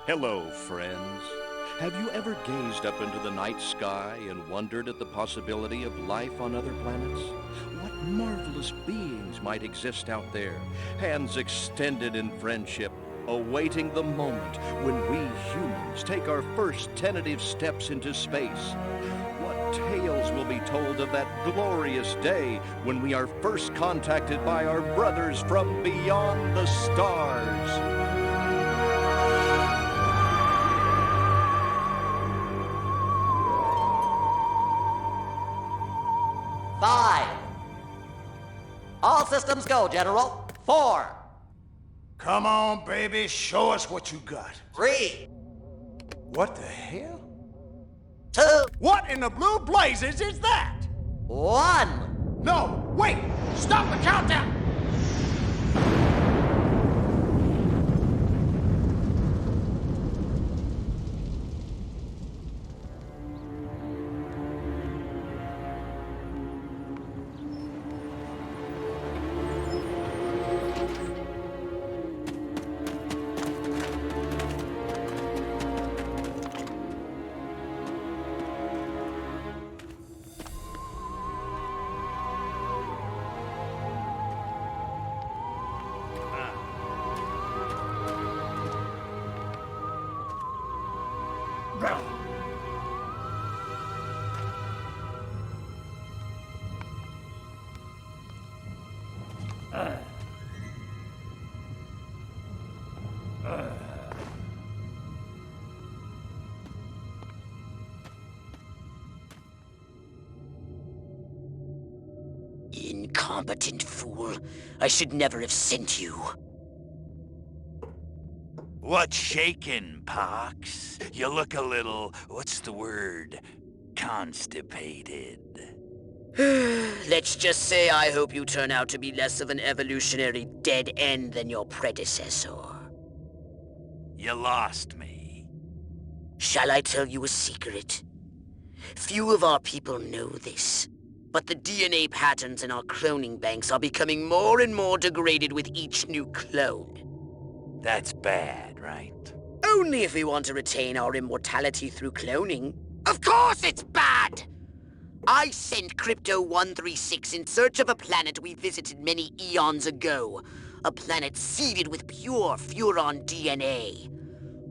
Hello, friends. Have you ever gazed up into the night sky and wondered at the possibility of life on other planets? What marvelous beings might exist out there, hands extended in friendship, awaiting the moment when we humans take our first tentative steps into space? What tales will be told of that glorious day when we are first contacted by our brothers from beyond the stars? 5. All systems go, General. 4. Come on, baby, show us what you got. 3. What the hell? 2. What in the blue blazes is that? 1. No, wait! Stop the countdown! Incompetent fool. I should never have sent you. What's shaking, Pox? You look a little, what's the word, constipated. Let's just say I hope you turn out to be less of an evolutionary dead end than your predecessor. You lost me. Shall I tell you a secret? Few of our people know this, but the DNA patterns in our cloning banks are becoming more and more degraded with each new clone. That's bad, right? Only if we want to retain our immortality through cloning. Of course it's bad! I sent Crypto-136 in search of a planet we visited many eons ago. A planet seeded with pure Furon DNA.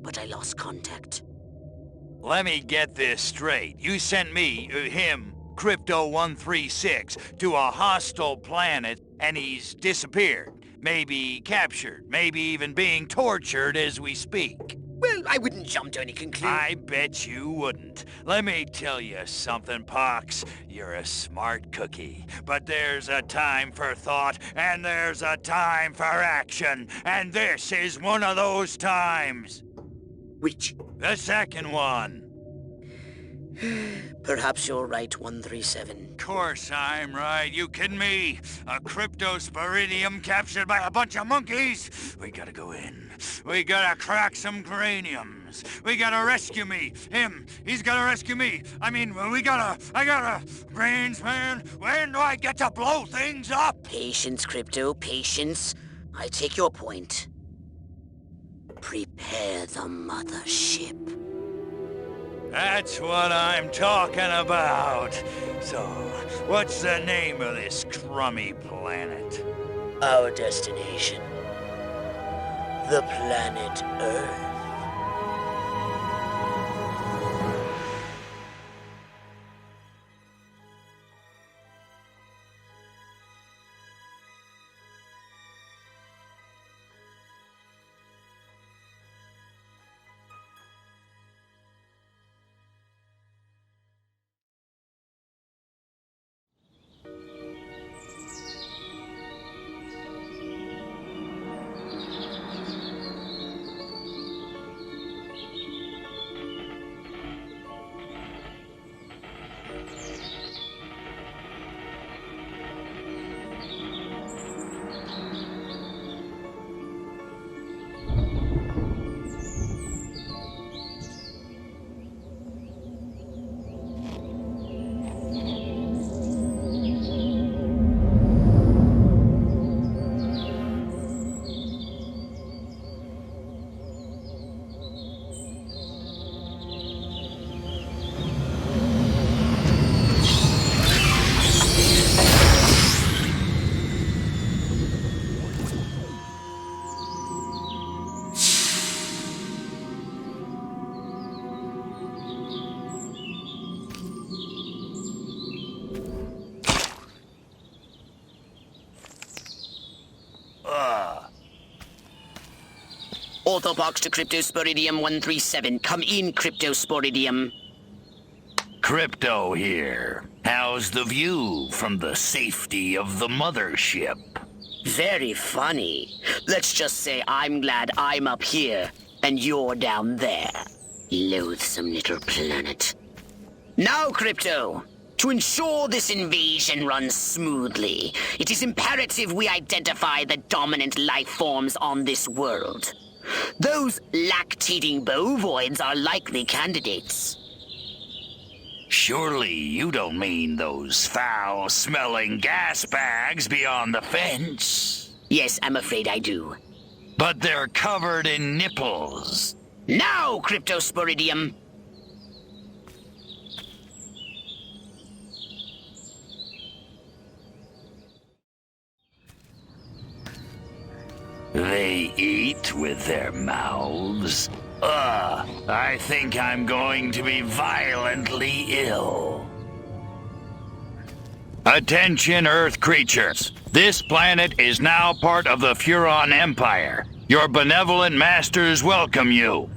But I lost contact. Let me get this straight. You sent me, him, Crypto-136, to a hostile planet, and he's disappeared. Maybe captured, maybe even being tortured as we speak. Well, I wouldn't jump to any conclusion. I bet you wouldn't. Let me tell you something, Pox. You're a smart cookie. But there's a time for thought, and there's a time for action. And this is one of those times. Which? The second one. Perhaps you're right, 137. Course I'm right. You kidding me? A cryptosporidium captured by a bunch of monkeys? We gotta go in. We gotta crack some craniums. We gotta rescue me. Him, he's gotta rescue me. I gotta... Brains, man. When do I get to blow things up? Patience, Crypto, patience. I take your point. Prepare the mothership. That's what I'm talking about. So, what's the name of this crummy planet? Our destination. The planet Earth. Orthopox to Cryptosporidium 137. Come in, Cryptosporidium. Crypto here. How's the view from the safety of the mothership? Very funny. Let's just say I'm glad I'm up here and you're down there. Loathsome little planet. Now, Crypto, to ensure this invasion runs smoothly, it is imperative we identify the dominant life forms on this world. Those lactating bovoids are likely candidates. Surely you don't mean those foul-smelling gas bags beyond the fence? Yes, I'm afraid I do. But they're covered in nipples. Now, Cryptosporidium! They eat with their mouths? I think I'm going to be violently ill. Attention, Earth creatures. This planet is now part of the Furon Empire. Your benevolent masters welcome you.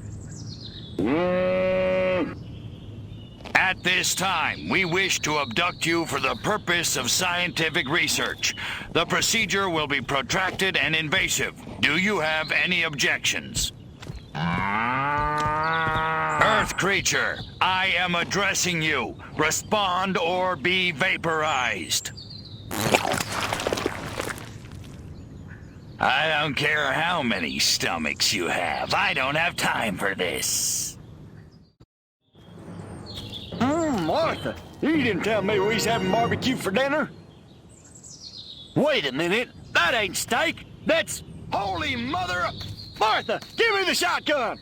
At this time, we wish to abduct you for the purpose of scientific research. The procedure will be protracted and invasive. Do you have any objections? Earth creature, I am addressing you. Respond or be vaporized. I don't care how many stomachs you have. I don't have time for this. Martha, you didn't tell me we was having barbecue for dinner. Wait a minute, that ain't steak. That's holy mother... Martha, give me the shotgun!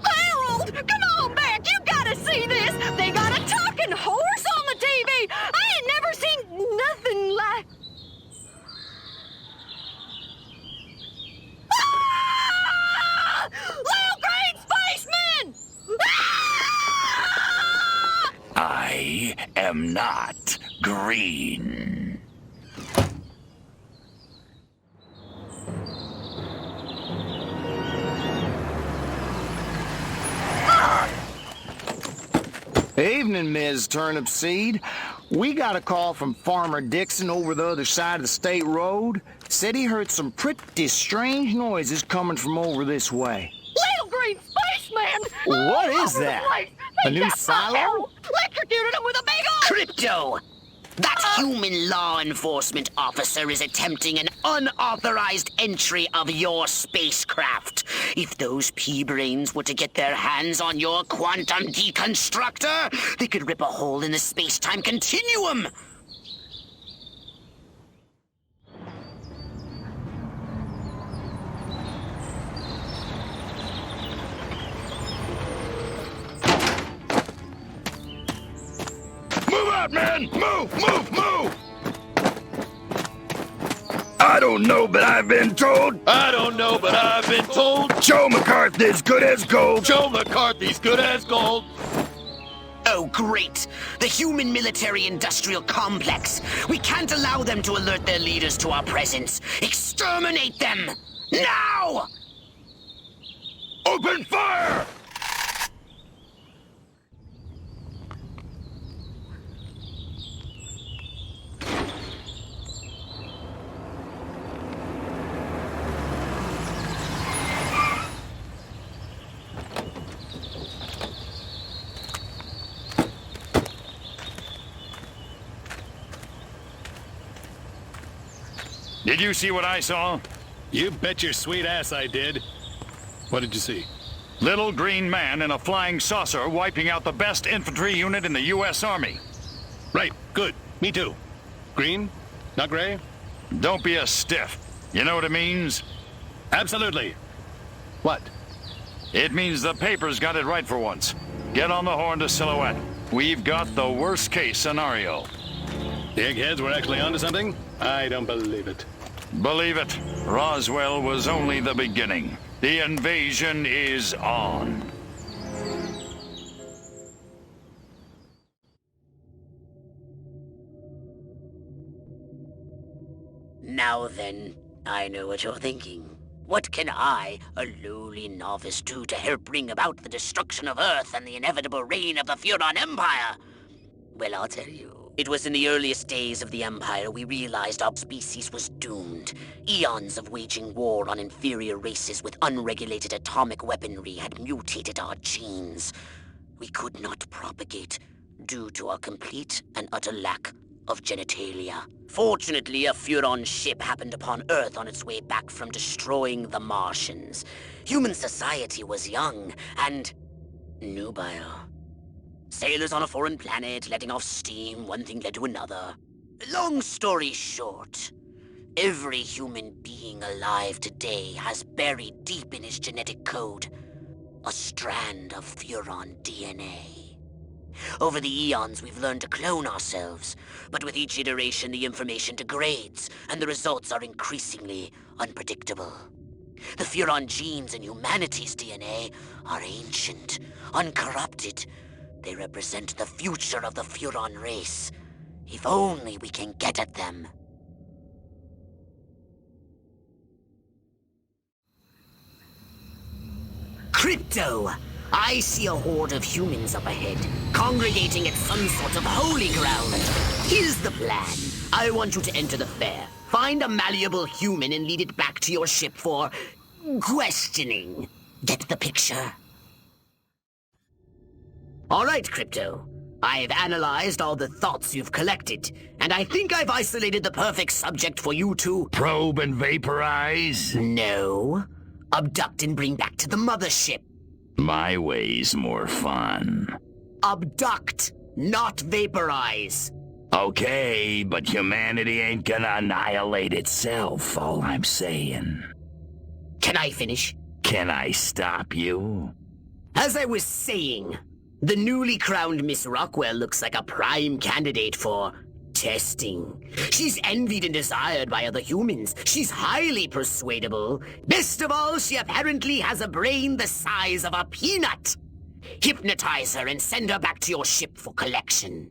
Harold, come on back. You gotta see this. They got a talking horse on the TV. I ain't never seen nothing like... Ah! Little green spaceman! Ah! I am not green. Evening, Ms. Turnip Seed. We got a call from Farmer Dixon over the other side of the state road. Said he heard some pretty strange noises coming from over this way. Little green spaceman! What All is over the that? place. A He new got my silo? Harold electrocuted him with a big old... Crypto! That human law enforcement officer is attempting an unauthorized entry of your spacecraft. If those pea-brains were to get their hands on your quantum deconstructor, they could rip a hole in the space-time continuum. Move out, man! Move! Move! Move! I don't know, but I've been told. I don't know, but I've been told Joe McCarthy's good as gold. Joe McCarthy's good as gold. Oh, great! The human military-industrial complex. We can't allow them to alert their leaders to our presence. Exterminate them! Now! Open fire! Did you see what I saw? You bet your sweet ass I did. What did you see? Little green man in a flying saucer wiping out the best infantry unit in the U.S. Army. Right, good. Me too. Green? Not gray? Don't be a stiff. You know what it means? Absolutely. What? It means the paper's got it right for once. Get on the horn to Silhouette. We've got the worst case scenario. The eggheads were actually onto something? I don't believe it. Believe it, Roswell was only the beginning. The invasion is on. Now then, I know what you're thinking. What can I, a lowly novice, do to help bring about the destruction of Earth and the inevitable reign of the Furon Empire? Well, I'll tell you. It was in the earliest days of the Empire we realized our species was doomed. Eons of waging war on inferior races with unregulated atomic weaponry had mutated our genes. We could not propagate due to our complete and utter lack of genitalia. Fortunately, a Furon ship happened upon Earth on its way back from destroying the Martians. Human society was young and nubile. Sailors on a foreign planet, letting off steam, one thing led to another. Long story short, every human being alive today has buried deep in his genetic code a strand of Furon DNA. Over the eons, we've learned to clone ourselves, but with each iteration, the information degrades, and the results are increasingly unpredictable. The Furon genes in humanity's DNA are ancient, uncorrupted. They represent the future of the Furon race. If only we can get at them. Crypto! I see a horde of humans up ahead, congregating at some sort of holy ground. Here's the plan. I want you to enter the fair, find a malleable human and lead it back to your ship for questioning. Get the picture? All right, Crypto. I've analyzed all the thoughts you've collected, and I think I've isolated the perfect subject for you to... Probe and vaporize? No. Abduct and bring back to the mothership. My way's more fun. Abduct, not vaporize. Okay, but humanity ain't gonna annihilate itself, all I'm saying. Can I finish? Can I stop you? As I was saying, the newly crowned Miss Rockwell looks like a prime candidate for testing. She's envied and desired by other humans. She's highly persuadable. Best of all, she apparently has a brain the size of a peanut. Hypnotize her and send her back to your ship for collection.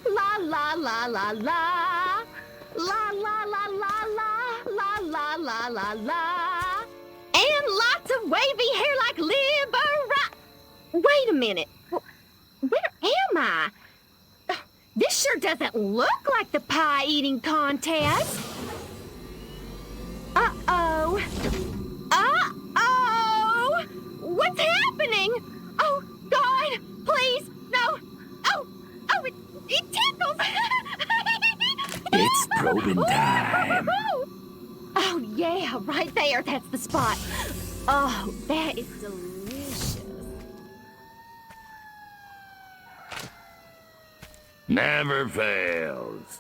La la la la la. La la la la la. La la la la la. And lots of wavy hair like Libera. Wait a minute. Where am I? This sure doesn't look like the pie-eating contest. Uh-oh. Uh-oh! What's happening? Oh, God, please, no. Oh, it tickles. It's probing time. Oh, yeah, right there. That's the spot. Oh, that is delicious. Never fails.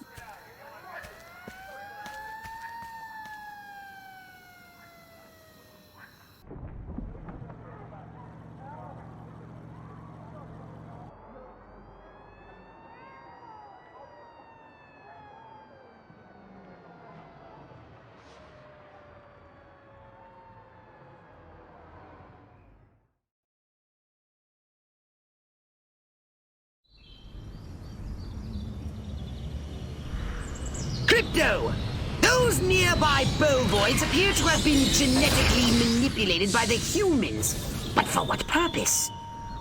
Crypto! Those nearby bovoids appear to have been genetically manipulated by the humans. But for what purpose?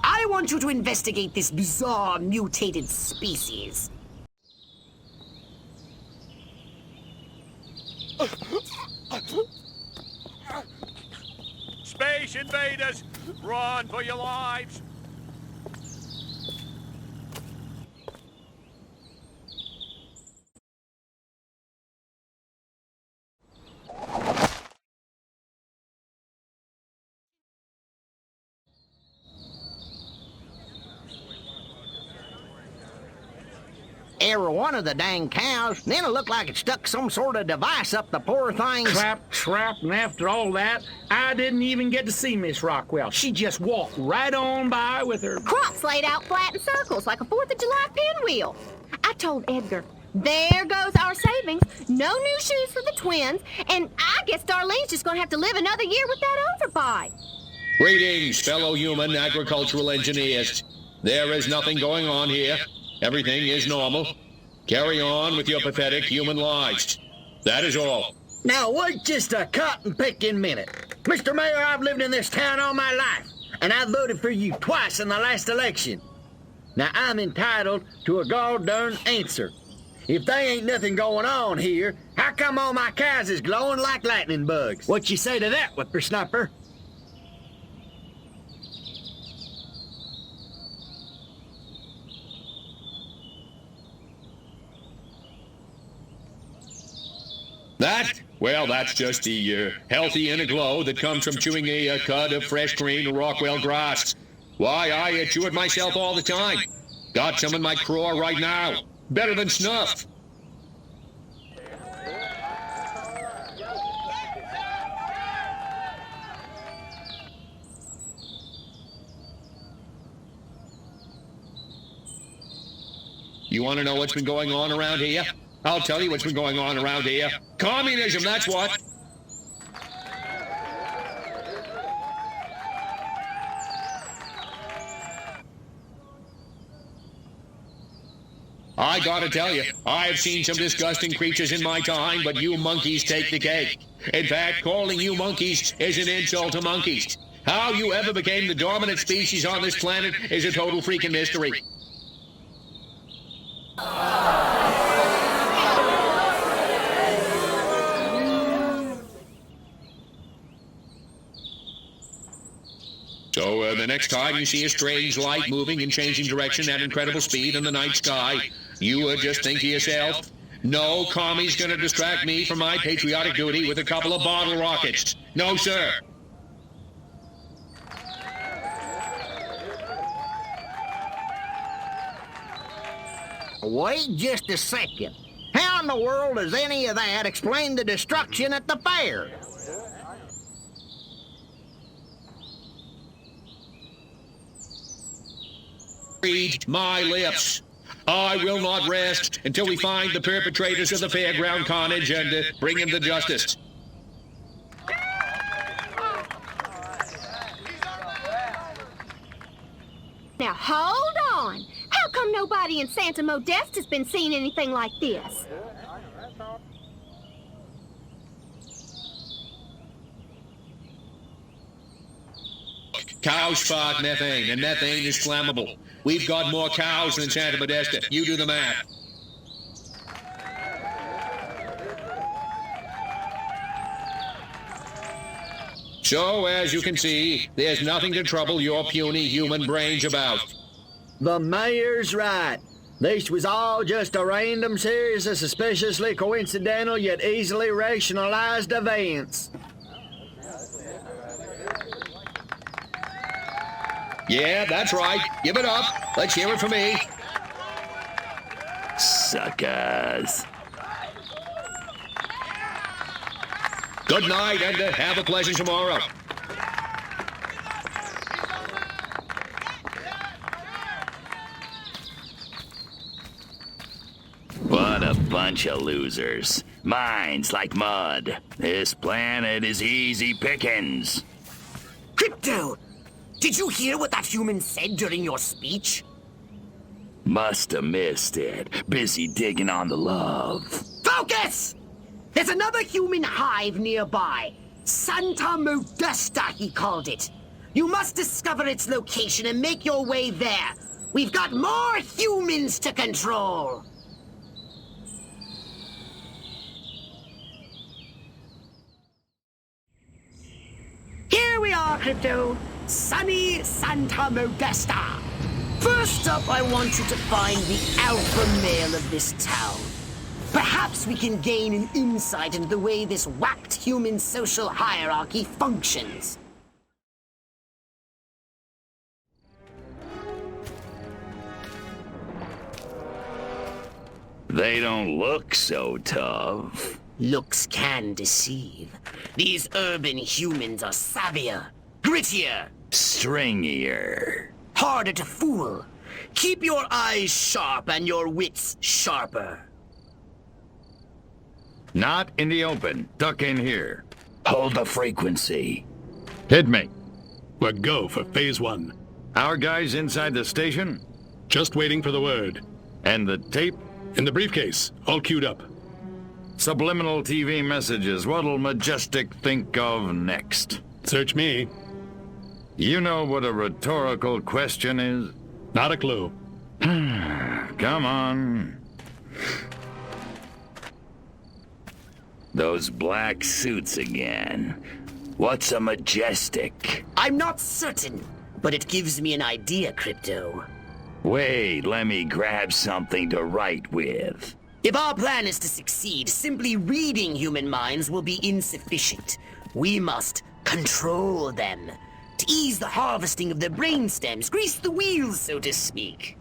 I want you to investigate this bizarre mutated species. Space invaders! Run for your lives! Every one of the dang cows, then it looked like it stuck some sort of device up the poor thing's... Clap, trap, and after all that, I didn't even get to see Miss Rockwell. She just walked right on by with her... Crops laid out flat in circles like a 4th of July pinwheel. I told Edgar, there goes our savings. No new shoes for the twins, and I guess Darlene's just gonna have to live another year with that overbite. Greetings, fellow human agricultural engineers. There is nothing going on here. Everything is normal. Carry on with your pathetic human lives. That is all. Now, wait just a cotton-picking minute. Mr. Mayor, I've lived in this town all my life, and I voted for you twice in the last election. Now, I'm entitled to a gall-darn answer. If they ain't nothing going on here, how come all my cows is glowing like lightning bugs? What you say to that, whippersnapper? That? Well, that's just the healthy inner glow that comes from chewing a cud of fresh green Rockwell grass. Why, I chew it myself all the time. Got some in my craw right now. Better than snuff. You want to know what's been going on around here? I'll tell you what's been going on around here. Communism, that's what. I gotta tell you, I've seen some disgusting creatures in my time, but you monkeys take the cake. In fact, calling you monkeys is an insult to monkeys. How you ever became the dominant species on this planet is a total freaking mystery. So the next time you see a strange light moving and changing direction at incredible speed in the night sky, you just think to yourself, no commie's gonna distract me from my patriotic duty with a couple of bottle rockets. No, sir. Wait just a second. How in the world does any of that explain the destruction at the fair? Read my lips. I will not rest until we find the perpetrators of the fairground carnage and bring them to justice. Now, hold on. How come nobody in Santa Modesta's been seeing anything like this? Cows fart methane, and methane is flammable. We've got more cows than Santa Modesta. You do the math. So, as you can see, there's nothing to trouble your puny human brains about. The mayor's right. This was all just a random series of suspiciously coincidental yet easily rationalized events. Yeah, that's right. Give it up. Let's hear it for me. Suckers. Good night, and have a pleasant tomorrow. What a bunch of losers. Minds like mud. This planet is easy pickings. Crypto! Did you hear what that human said during your speech? Must have missed it. Busy digging on the love. Focus! There's another human hive nearby. Santa Modesta, he called it. You must discover its location and make your way there. We've got more humans to control. Here we are, Crypto. Sunny Santa Modesta. First up, I want you to find the alpha male of this town. Perhaps we can gain an insight into the way this whacked human social hierarchy functions. They don't look so tough. Looks can deceive. These urban humans are savvier, grittier, Stringier. harder to fool. Keep your eyes sharp and your wits sharper. Not in the open. Duck in here. Hold the frequency. Hit me. We're go for phase 1. Our guys inside the station? Just waiting for the word. And the tape? In the briefcase, all queued up. Subliminal TV messages. What'll Majestic think of next? Search me. You know what a rhetorical question is? Not a clue. Come on. Those black suits again. What's a Majestic? I'm not certain, but it gives me an idea, Crypto. Wait, let me grab something to write with. If our plan is to succeed, simply reading human minds will be insufficient. We must control them. To ease the harvesting of their brainstems, grease the wheels, so to speak.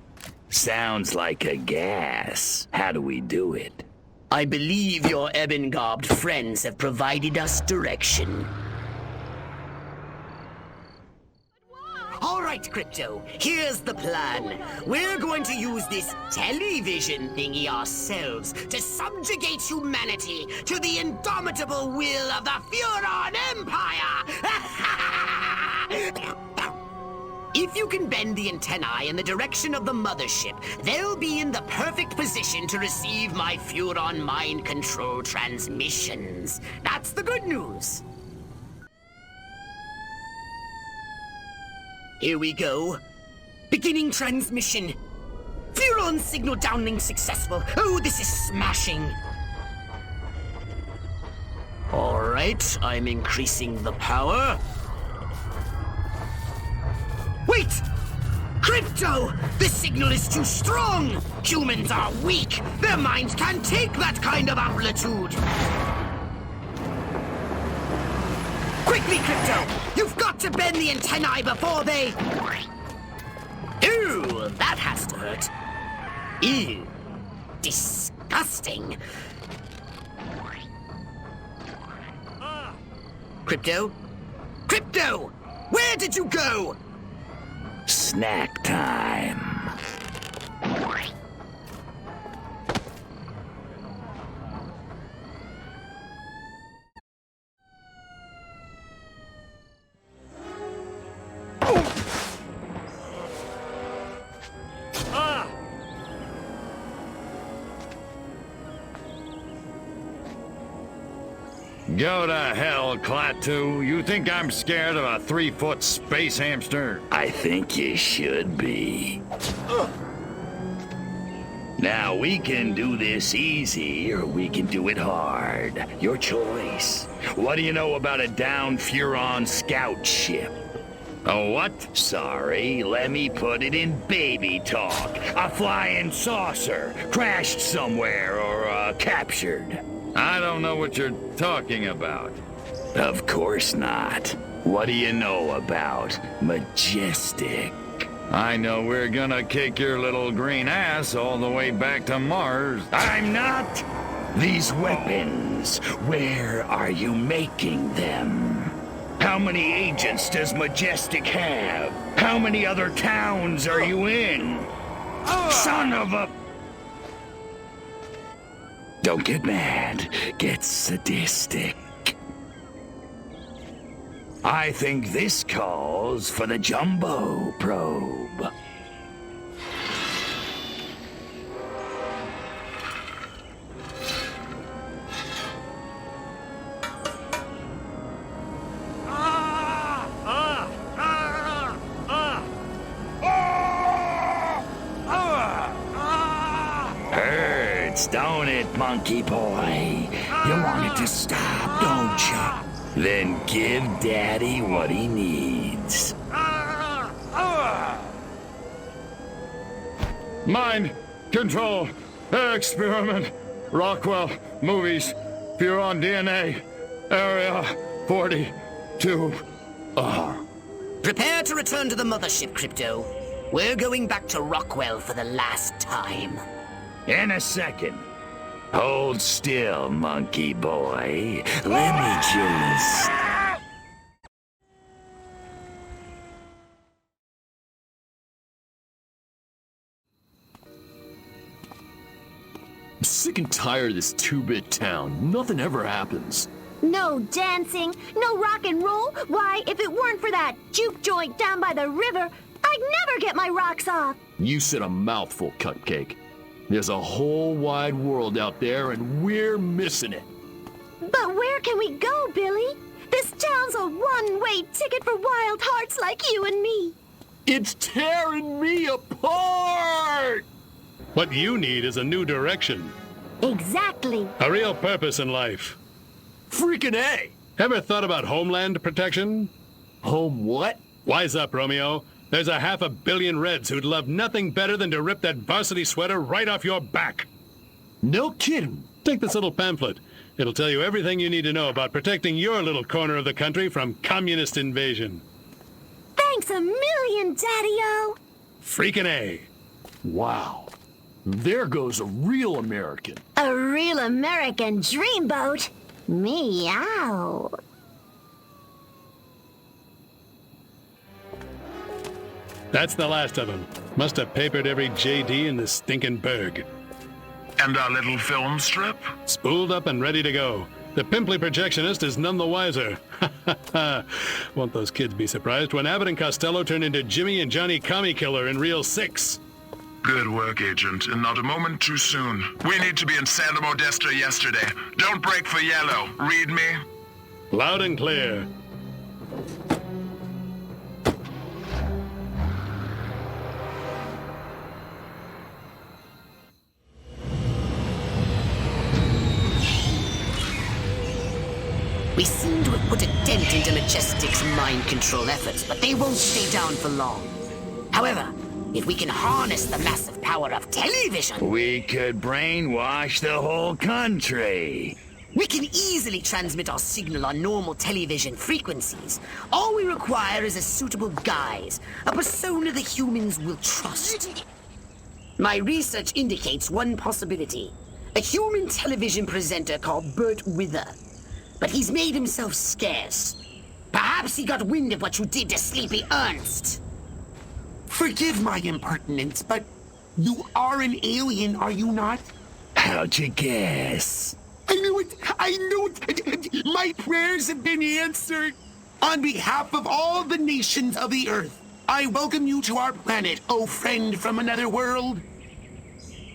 Sounds like a gas. How do we do it? I believe your ebon-garbed friends have provided us direction. All right, Crypto, here's the plan. We're going to use this television thingy ourselves to subjugate humanity to the indomitable will of the Furon Empire! If you can bend the antennae in the direction of the mothership, they'll be in the perfect position to receive my Furon mind control transmissions. That's the good news. Here we go. Beginning transmission. Furon signal downlink successful. Oh, this is smashing. All right, I'm increasing the power. Wait! Crypto! The signal is too strong! Humans are weak! Their minds can't take that kind of amplitude! Quickly, Crypto! You've got to bend the antennae before they... Ooh, that has to hurt. Ew. Disgusting. Crypto? Crypto! Where did you go? Snack time. Go to hell, Klaatu. You think I'm scared of a 3-foot space hamster? I think you should be. Now, we can do this easy, or we can do it hard. Your choice. What do you know about a downed Furon scout ship? A what? Sorry, let me put it in baby talk. A flying saucer, crashed somewhere, or captured. I don't know what you're talking about. Of course not. What do you know about Majestic? I know we're gonna kick your little green ass all the way back to Mars. I'm not! These weapons, where are you making them? How many agents does Majestic have? How many other towns are you in? Son of a... Don't get mad. Get sadistic. I think this calls for the Jumbo Probe. Don't it, monkey boy? You want it to stop, don't you? Then give Daddy what he needs. Mind control experiment. Rockwell movies. Furon DNA. Area 42. Prepare to return to the mothership, Crypto. We're going back to Rockwell for the last time. In a second. Hold still, monkey boy. Let me just... I'm sick and tired of this 2-bit town. Nothing ever happens. No dancing, no rock and roll. Why, if it weren't for that juke joint down by the river, I'd never get my rocks off. You said a mouthful, Cupcake. There's a whole wide world out there, and we're missing it. But where can we go, Billy? This town's a one-way ticket for wild hearts like you and me. It's tearing me apart! What you need is a new direction. Exactly. A real purpose in life. Freaking A! Ever thought about homeland protection? Home what? Wise up, Romeo. There's 500 million Reds who'd love nothing better than to rip that varsity sweater right off your back. No kidding. Take this little pamphlet. It'll tell you everything you need to know about protecting your little corner of the country from communist invasion. Thanks a million, Daddy-O. Freaking A. Wow. There goes a real American. A real American dreamboat. Meow. That's the last of them. Must have papered every JD in this stinking burg. And our little film strip? Spooled up and ready to go. The pimply projectionist is none the wiser. Won't those kids be surprised when Abbott and Costello turn into Jimmy and Johnny Commie Killer in Reel 6? Good work, Agent, and not a moment too soon. We need to be in Santa Modesta yesterday. Don't break for yellow. Read me? Loud and clear. We seem to have put a dent into Majestic's mind control efforts, but they won't stay down for long. However, if we can harness the massive power of television, We could brainwash the whole country. we can easily transmit our signal on normal television frequencies. All we require is a suitable guise, a persona the humans will trust. My research indicates one possibility. A human television presenter called Bert Wither. But he's made himself scarce. Perhaps he got wind of what you did to Sleepy Ernst. Forgive my impertinence, but you are an alien, are you not? How'd you guess? I knew it! I knew it! My prayers have been answered! On behalf of all the nations of the Earth, I welcome you to our planet, oh friend from another world.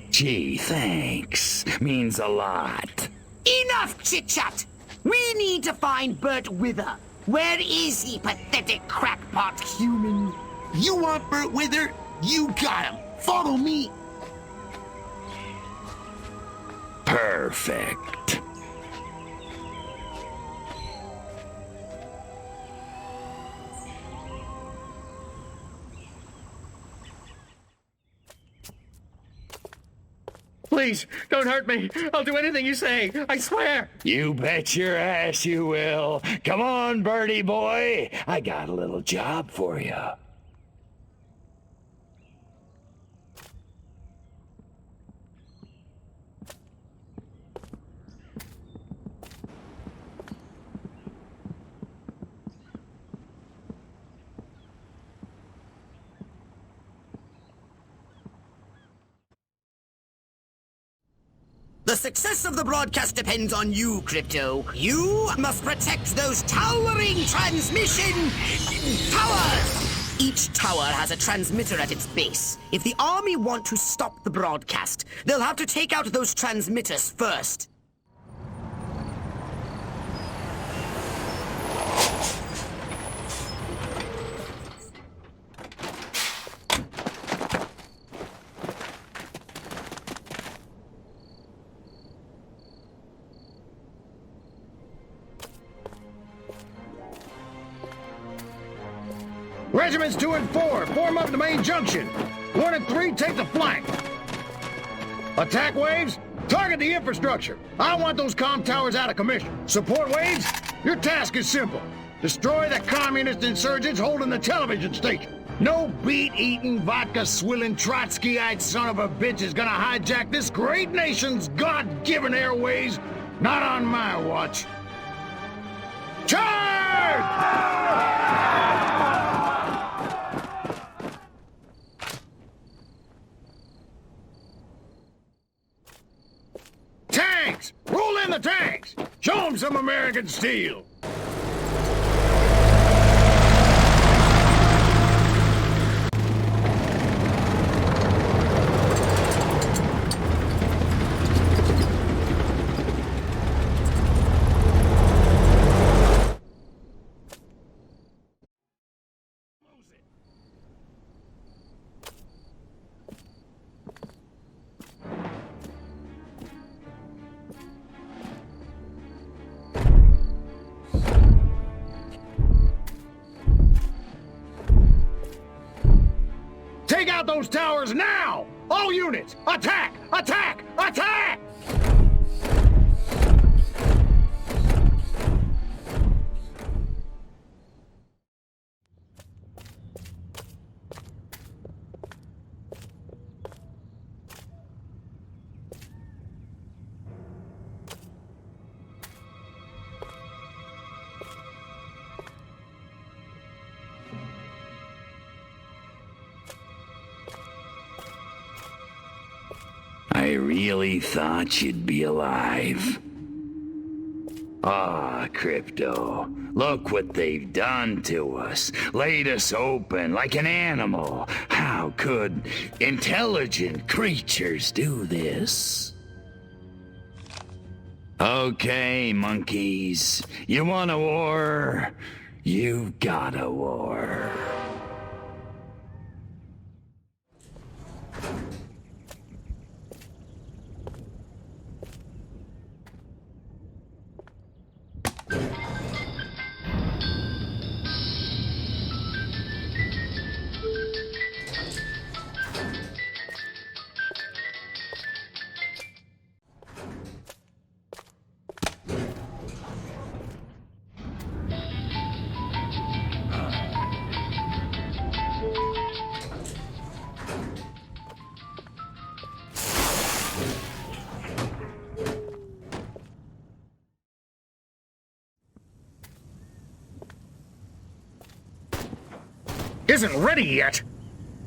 Gee, thanks. Means a lot. Enough chit-chat! We need to find Bert Wither. Where is he, pathetic crackpot human? You want Bert Wither? You got him! Follow me! Perfect. Please, don't hurt me. I'll do anything you say. I swear. You bet your ass you will. Come on, Birdie boy. I got a little job for you. The success of the broadcast depends on you, Crypto. You must protect those towering transmission towers! Each tower has a transmitter at its base. If the army want to stop the broadcast, they'll have to take out those transmitters first. Regiments 2 and 4, form up the main junction. 1 and 3, take the flank. Attack waves, target the infrastructure. I want those comm towers out of commission. Support waves, your task is simple. Destroy the communist insurgents holding the television station. No beet-eating, vodka-swilling, Trotskyite son of a bitch is gonna hijack this great nation's God-given airways. Not on my watch. Charge! Tanks! Roll in the tanks! Show them some American steel! those towers now! All units, attack! Attack! Attack! I really thought you'd be alive. Ah, Crypto, look what they've done to us. Laid us open like an animal. How could intelligent creatures do this? Okay, monkeys. You want a war? You've got a war. Isn't ready yet.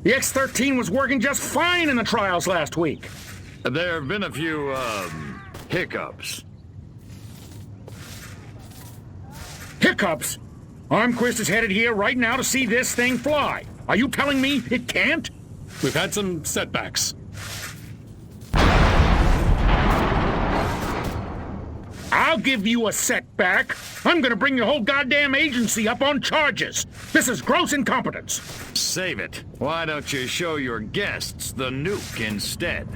The X-13 was working just fine in the trials last week. There have been a few, hiccups. Hiccups? Armquist is headed here right now to see this thing fly. Are you telling me it can't? We've had some setbacks. I'll give you a setback. I'm gonna bring your whole goddamn agency up on charges. This is gross incompetence. Save it. Why don't you show your guests the nuke instead?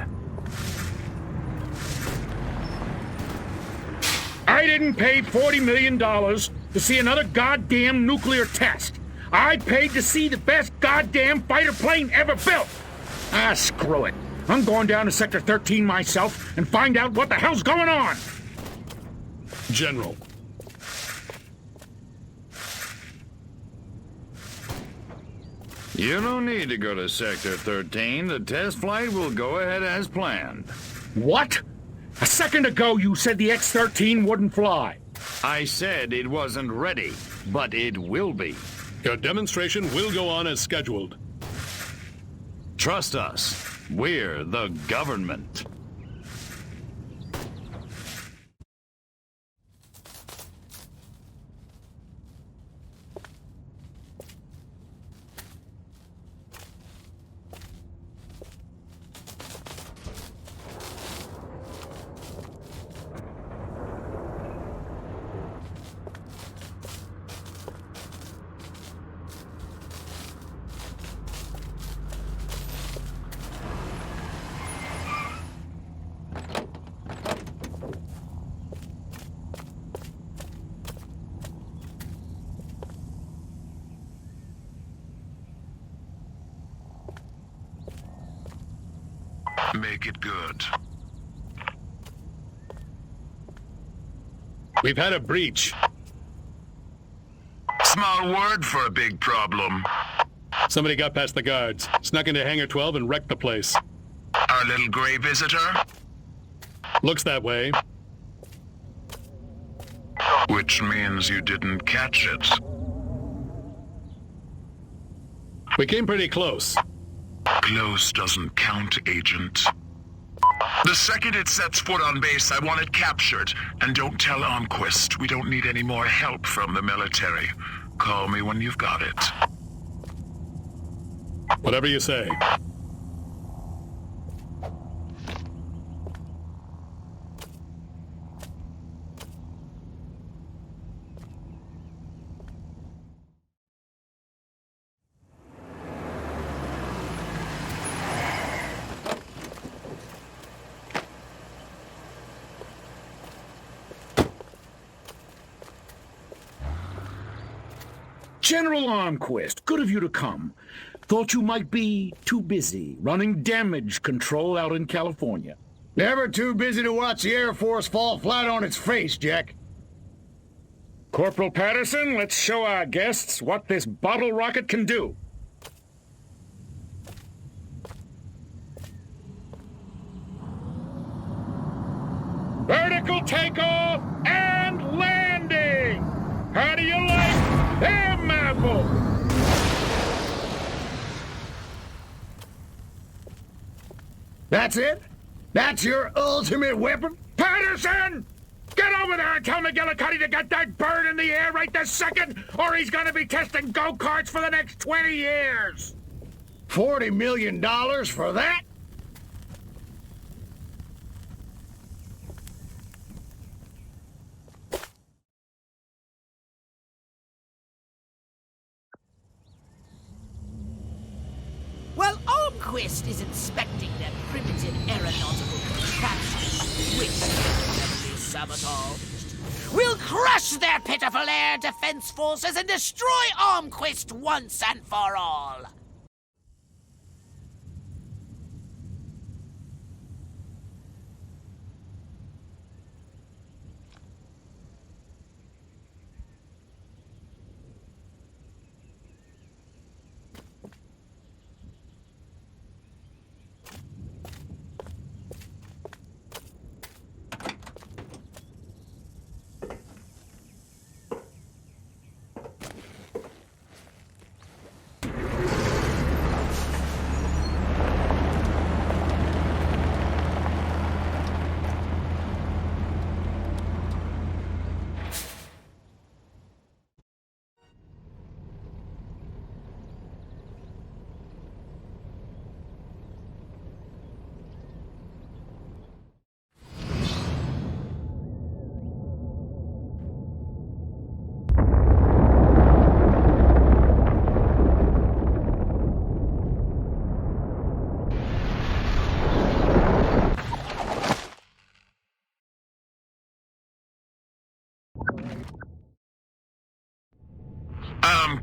I didn't pay $40 million to see another goddamn nuclear test. I paid to see the best goddamn fighter plane ever built. Ah, screw it. I'm going down to Sector 13 myself and find out what the hell's going on. General. You don't need to go to Sector 13. The test flight will go ahead as planned. What? A second ago you said the X-13 wouldn't fly. I said it wasn't ready, but it will be. Your demonstration will go on as scheduled. Trust us. We're the government. Make it good. We've had a breach. Small word for a big problem. Somebody got past the guards, snuck into Hangar 12 and wrecked the place. Our little gray visitor? Looks that way. Which means you didn't catch it. We came pretty close. Close doesn't count, Agent. The second it sets foot on base, I want it captured. And don't tell Armquist. We don't need any more help from the military. Call me when you've got it. Whatever you say. General Armquist, good of you to come. Thought you might be too busy running damage control out in California. Never too busy to watch the Air Force fall flat on its face, Jack. Corporal Patterson, let's show our guests what this bottle rocket can do. Vertical takeoff and landing! How do you like them apples? That's it? That's your ultimate weapon? Patterson! Get over there and tell McGillicuddy to get that bird in the air right this second, or he's gonna be testing go-karts for the next 20 years! $40 million for that? While Almquist is inspecting their primitive aeronautical contraptions, which can be sabotaged, we'll crush their pitiful air defense forces and destroy Almquist once and for all.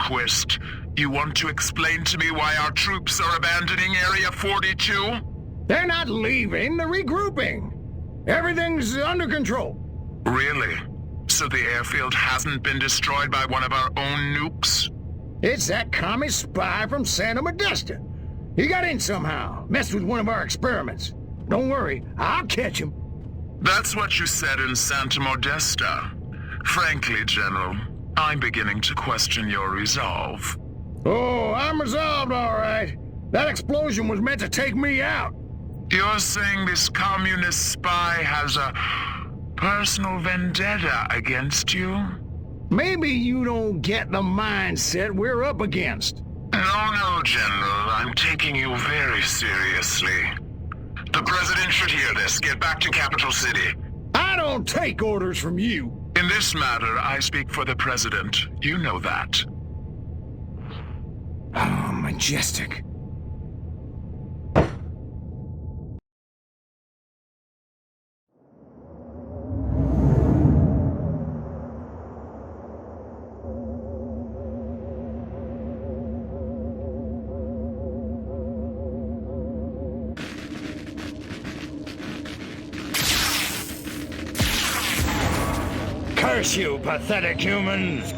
Quist, you want to explain to me why our troops are abandoning Area 42? They're not leaving, they're regrouping. Everything's under control. Really? So the airfield hasn't been destroyed by one of our own nukes? It's that commie spy from Santa Modesta. He got in somehow, messed with one of our experiments. Don't worry, I'll catch him. That's what you said in Santa Modesta. Frankly, General, I'm beginning to question your resolve. Oh, I'm resolved, all right. That explosion was meant to take me out. You're saying this communist spy has a personal vendetta against you? Maybe you don't get the mindset we're up against. No, General. I'm taking you very seriously. The President should hear this. Get back to Capital City. I don't take orders from you. In this matter, I speak for the President. You know that. Oh, majestic. Curse you, pathetic humans!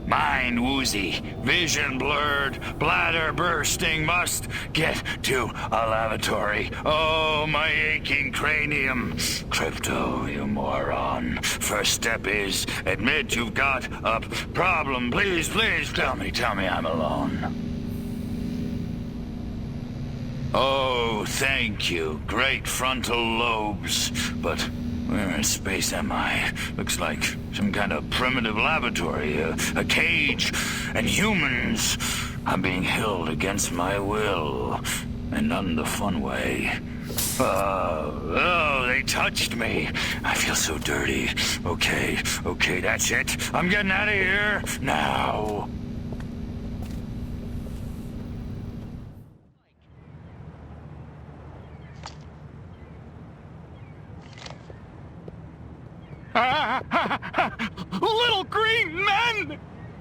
Mind woozy, vision blurred, bladder bursting, must get to a lavatory. Oh, my aching cranium. Crypto, you moron. First step is admit you've got a problem. Please, please, tell me I'm alone. Oh, thank you. Great frontal lobes. But where in space am I? Looks like some kind of primitive laboratory, a cage, and humans are being held against my will, and not in the fun way. Oh, they touched me. I feel so dirty. Okay, that's it. I'm getting out of here now. Little green men!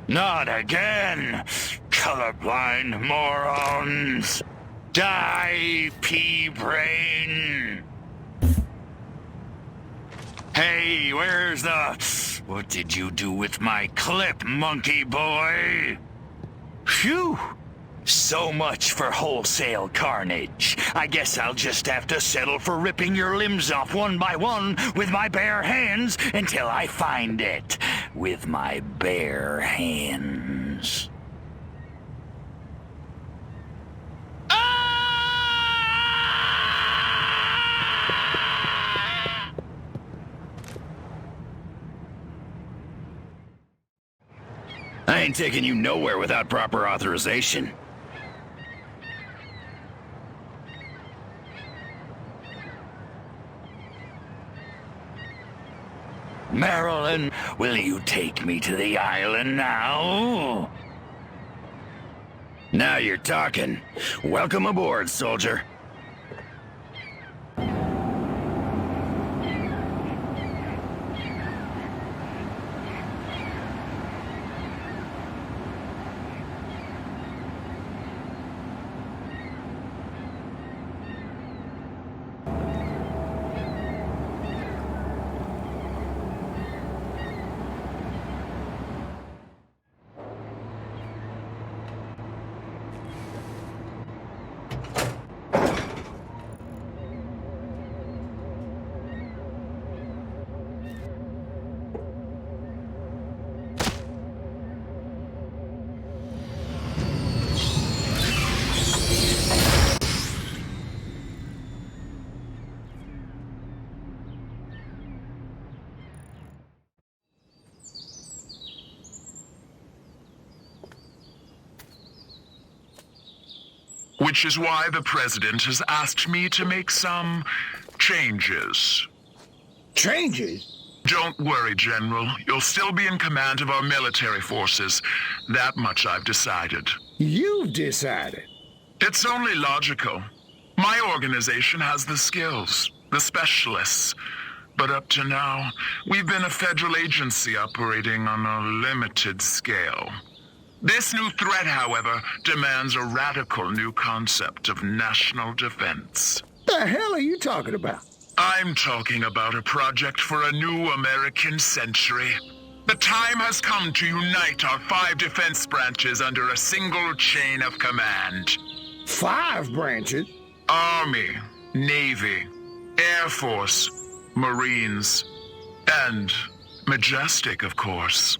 Not again! Colorblind morons! Die, pea brain! Hey, where's the... What did you do with my clip, monkey boy? Phew! So much for wholesale carnage. I guess I'll just have to settle for ripping your limbs off one by one with my bare hands until I find it. With my bare hands. I ain't taking you nowhere without proper authorization. Marilyn, will you take me to the island now? Now you're talking. Welcome aboard, soldier. Which is why the President has asked me to make some changes. Changes? Don't worry, General. You'll still be in command of our military forces. That much I've decided. You've decided? It's only logical. My organization has the skills, the specialists. But up to now, we've been a federal agency operating on a limited scale. This new threat, however, demands a radical new concept of national defense. The hell are you talking about? I'm talking about a project for a new American century. The time has come to unite our 5 defense branches under a single chain of command. 5 branches? Army, Navy, Air Force, Marines, and Majestic, of course.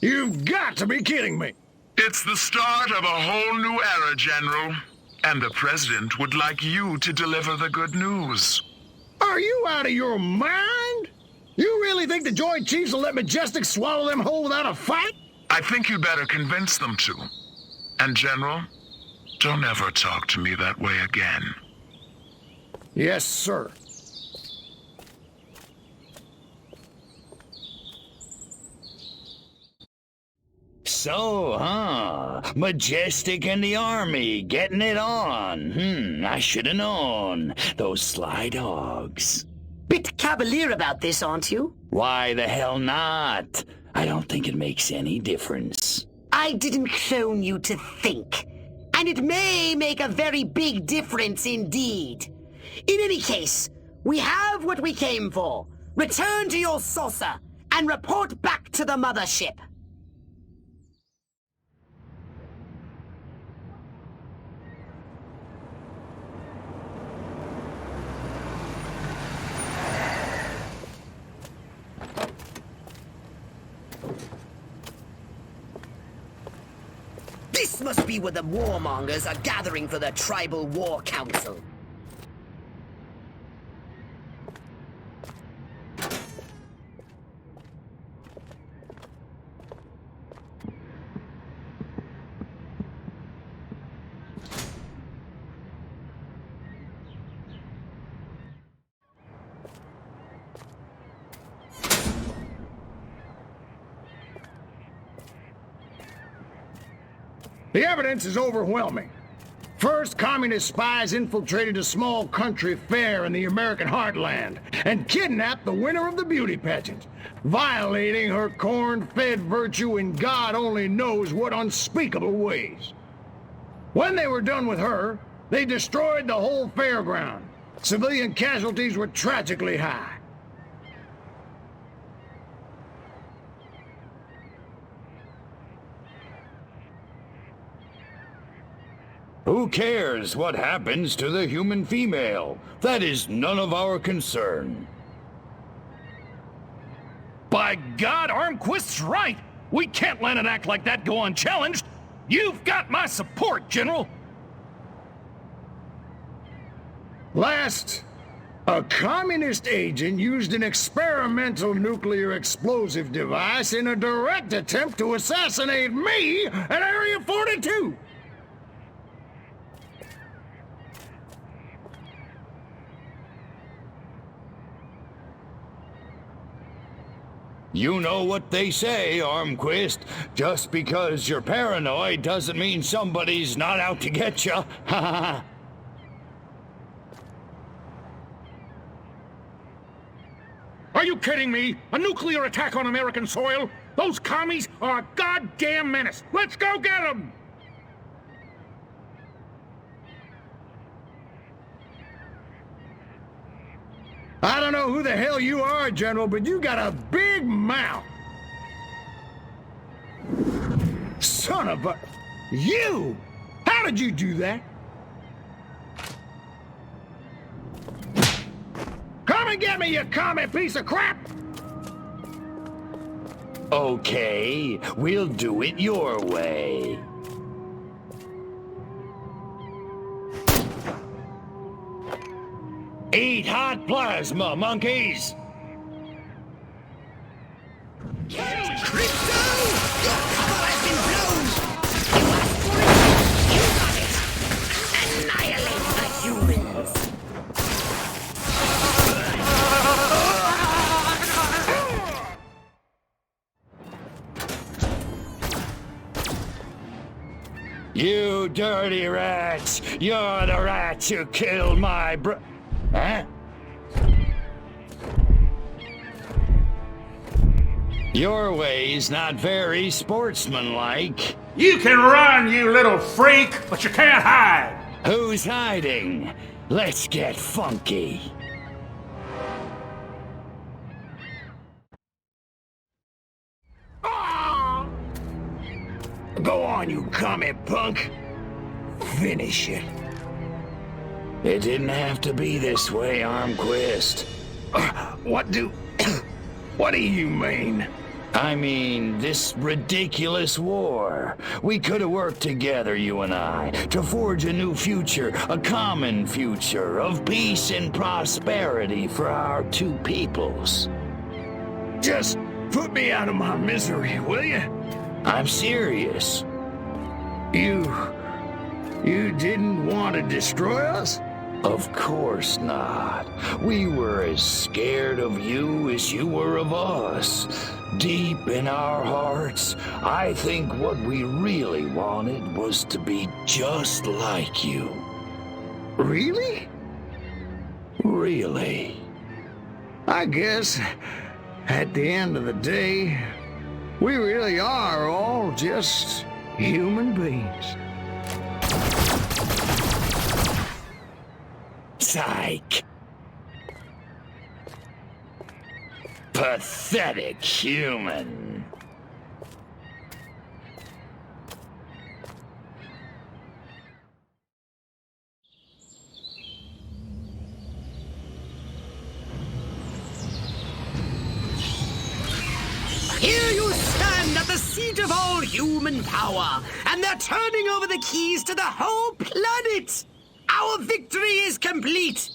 You've got to be kidding me! It's the start of a whole new era, General. And the President would like you to deliver the good news. Are you out of your mind? You really think the Joint Chiefs will let Majestic swallow them whole without a fight? I think you better convince them to. And General, don't ever talk to me that way again. Yes, sir. So, Majestic and the Army getting it on. I should have known. Those sly dogs. Bit cavalier about this, aren't you? Why the hell not? I don't think it makes any difference. I didn't clone you to think. And it may make a very big difference indeed. In any case, we have what we came for. Return to your saucer and report back to the mothership. This must be where the warmongers are gathering for the Tribal War Council. The evidence is overwhelming. First, communist spies infiltrated a small country fair in the American heartland and kidnapped the winner of the beauty pageant, violating her corn-fed virtue in God only knows what unspeakable ways. When they were done with her, they destroyed the whole fairground. Civilian casualties were tragically high. Who cares what happens to the human female? That is none of our concern. By God, Armquist's right! We can't let an act like that go unchallenged! You've got my support, General! Last, a communist agent used an experimental nuclear explosive device in a direct attempt to assassinate me at Area 42! You know what they say, Armquist. Just because you're paranoid doesn't mean somebody's not out to get you. Ha ha. Are you kidding me? A nuclear attack on American soil? Those commies are a goddamn menace! Let's go get them! I don't know who the hell you are, General, but you got a big mouth! Son of a... You! How did you do that? Come and get me, you commie piece of crap! Okay, we'll do it your way. Eat hot plasma, monkeys! Crypto! Your cover has been blown! You asked for it! You got it! Annihilate the humans! You dirty rats! You're the rats who killed my Huh? Your way's not very sportsmanlike. You can run, you little freak, but you can't hide! Who's hiding? Let's get funky. Go on, you commie punk! Finish it. It didn't have to be this way, Armquist. What do you mean? I mean, this ridiculous war. We could have worked together, you and I, to forge a new future, a common future of peace and prosperity for our two peoples. Just put me out of my misery, will you? I'm serious. You didn't want to destroy us? Of course not. We were as scared of you as you were of us. Deep in our hearts, I think what we really wanted was to be just like you. Really? Really. I guess, at the end of the day, we really are all just human beings. Psych. Pathetic human. Here you stand at the seat of all human power, and they're turning over the keys to the whole planet! Our victory is complete!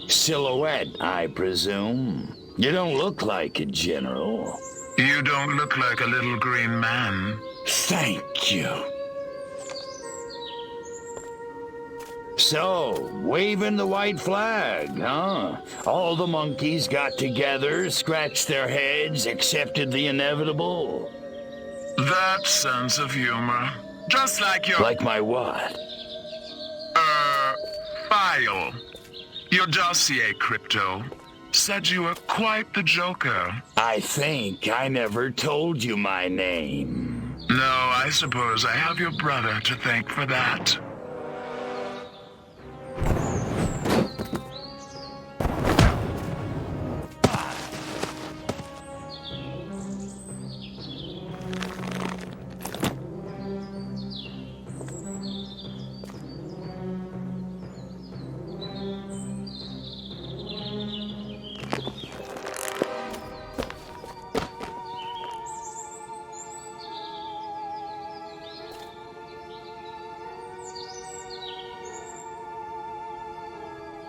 Silhouette, I presume. You don't look like a general. You don't look like a little green man. Thank you. So, waving the white flag, huh? All the monkeys got together, scratched their heads, accepted the inevitable. That sense of humor. Just like your... Like my what? File. Your dossier, Crypto. Said you were quite the joker. I think I never told you my name. No, I suppose I have your brother to thank for that.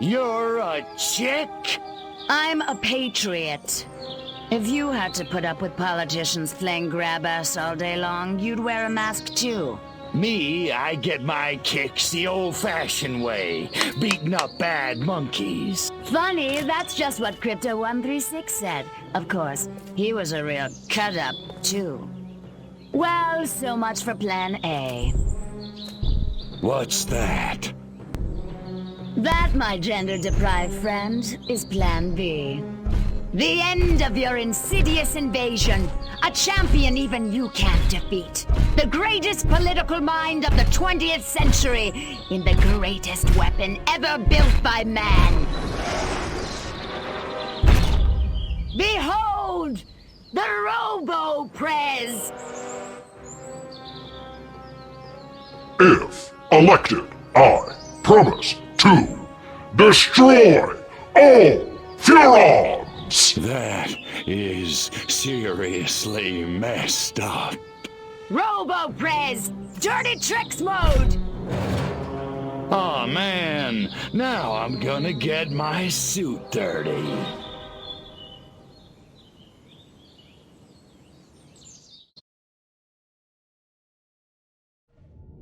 You're a chick? I'm a patriot. If you had to put up with politicians playing grab-ass all day long, you'd wear a mask too. Me, I get my kicks the old-fashioned way, beating up bad monkeys. Funny, that's just what Crypto 136 said. Of course, he was a real cut-up too. Well, so much for Plan A. What's that? That, my gender-deprived friend, is Plan B. The end of your insidious invasion. A champion even you can't defeat. The greatest political mind of the 20th century in the greatest weapon ever built by man. Behold, the Robo-Prez! If elected, I promise to destroy all Furons! That is seriously messed up. Robo-Prez! Dirty Tricks mode! Oh man, now I'm gonna get my suit dirty.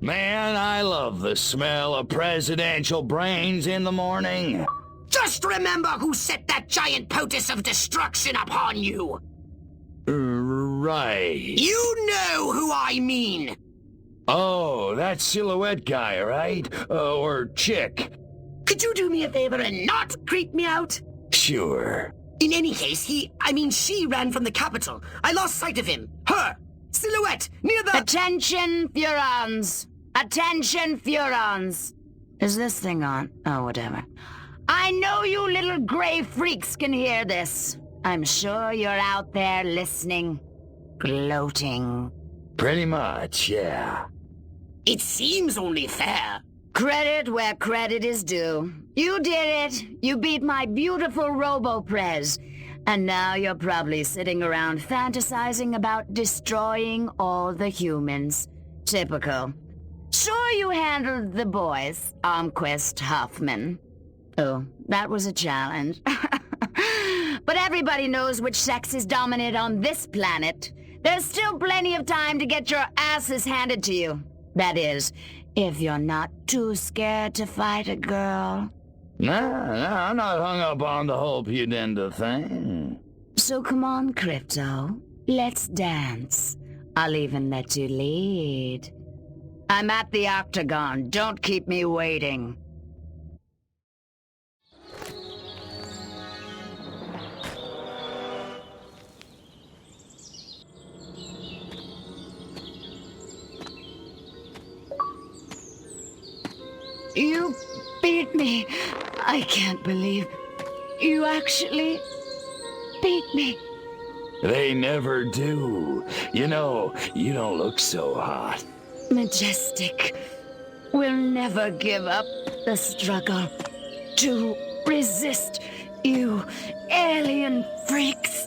Man, I love the smell of presidential brains in the morning. Just remember who set that giant potus of destruction upon you! Right. You know who I mean! Oh, that silhouette guy, right? Or chick. Could you do me a favor and not creep me out? Sure. In any case, she ran from the Capitol. I lost sight of him. Her! Silhouette! Near the— Attention, Furons! Attention, Furons! Is this thing on? Oh, whatever. I know you little gray freaks can hear this. I'm sure you're out there listening, gloating. Pretty much, yeah. It seems only fair. Credit where credit is due. You did it. You beat my beautiful Robo-Prez. And now you're probably sitting around fantasizing about destroying all the humans. Typical. Sure you handled the boys, Armquist Hoffman. Oh, that was a challenge. But everybody knows which sex is dominant on this planet. There's still plenty of time to get your asses handed to you. That is, if you're not too scared to fight a girl. No, I'm not hung up on the whole pudenda thing. So come on, Crypto. Let's dance. I'll even let you lead. I'm at the Octagon. Don't keep me waiting. You beat me. I can't believe you actually beat me. They never do. You know, you don't look so hot. Majestic. We'll never give up the struggle to resist you alien freaks.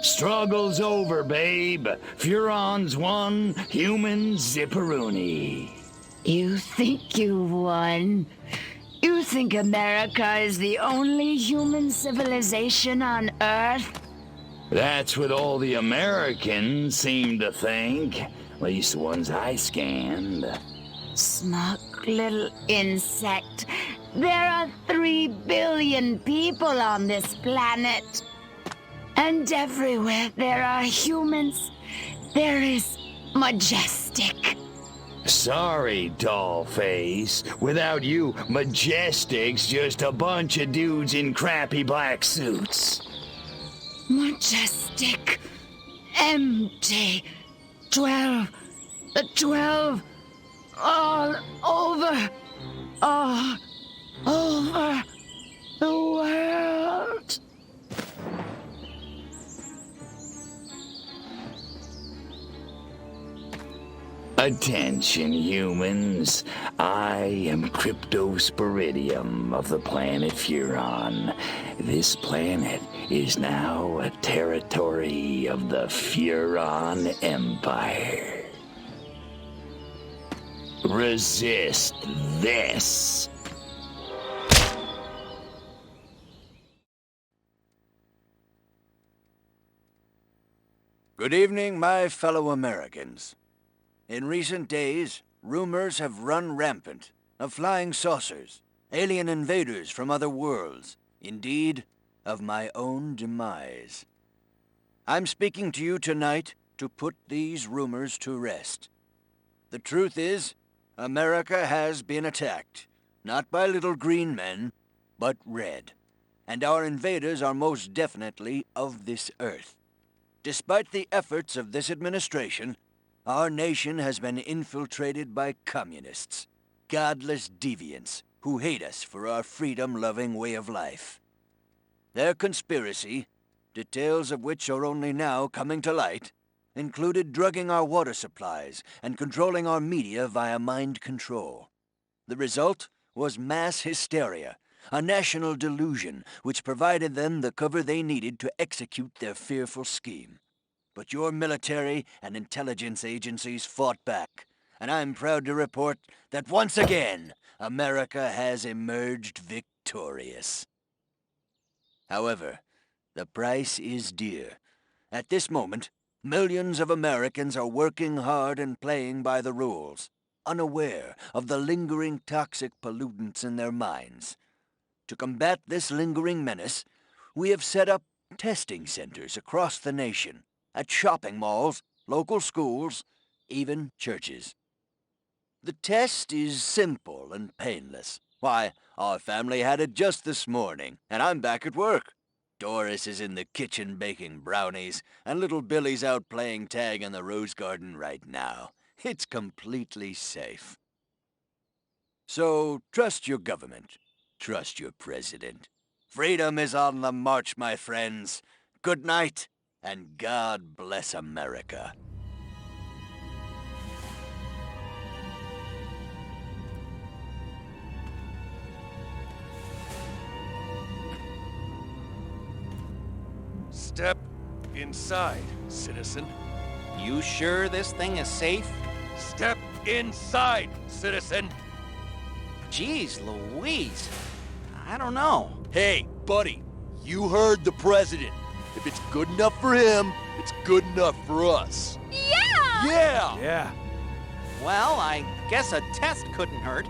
Struggle's over, babe. Furons won, humans zipperoonie. You think you won? You think America is the only human civilization on Earth? That's what all the Americans seem to think. At least the ones I scanned. smug little insect. There are 3 billion people on this planet. And everywhere there are humans, there is majestic. Sorry, dollface. Without you, Majestic's just a bunch of dudes in crappy black suits. Majestic. Empty. 12. The 12. All over. All over the world. Attention, humans. I am Cryptosporidium of the planet Furon. This planet is now a territory of the Furon Empire. Resist this. Good evening, my fellow Americans. In recent days, rumors have run rampant of flying saucers, alien invaders from other worlds, indeed, of my own demise. I'm speaking to you tonight to put these rumors to rest. The truth is, America has been attacked, not by little green men, but red. And our invaders are most definitely of this earth. Despite the efforts of this administration, our nation has been infiltrated by communists, godless deviants who hate us for our freedom-loving way of life. Their conspiracy, details of which are only now coming to light, included drugging our water supplies and controlling our media via mind control. The result was mass hysteria, a national delusion which provided them the cover they needed to execute their fearful scheme. But your military and intelligence agencies fought back, and I'm proud to report that once again, America has emerged victorious. However, the price is dear. At this moment, millions of Americans are working hard and playing by the rules, unaware of the lingering toxic pollutants in their minds. To combat this lingering menace, we have set up testing centers across the nation, at shopping malls, local schools, even churches. The test is simple and painless. Why, our family had it just this morning, and I'm back at work. Doris is in the kitchen baking brownies, and little Billy's out playing tag in the rose garden right now. It's completely safe. So, trust your government. Trust your president. Freedom is on the march, my friends. Good night. And God bless America. Step inside, citizen. You sure this thing is safe? Step inside, citizen. Jeez Louise. I don't know. Hey, buddy, you heard the president. If it's good enough for him, it's good enough for us. Yeah! Yeah! Yeah. Well, I guess a test couldn't hurt.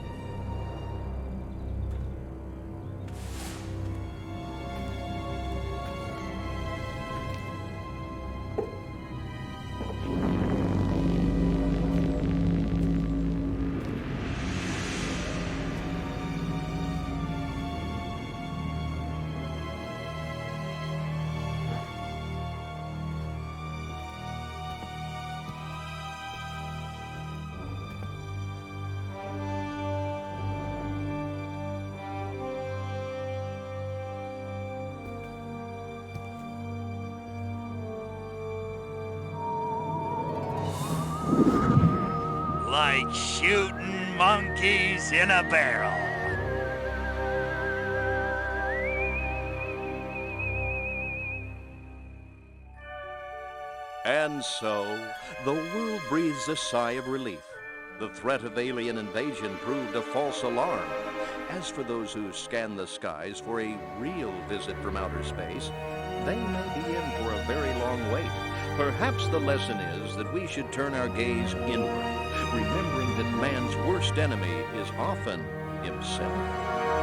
Like shooting monkeys in a barrel. And so, the world breathes a sigh of relief. The threat of alien invasion proved a false alarm. As for those who scan the skies for a real visit from outer space, they may be in for a very long wait. Perhaps the lesson is that we should turn our gaze inward, remembering that man's worst enemy is often himself.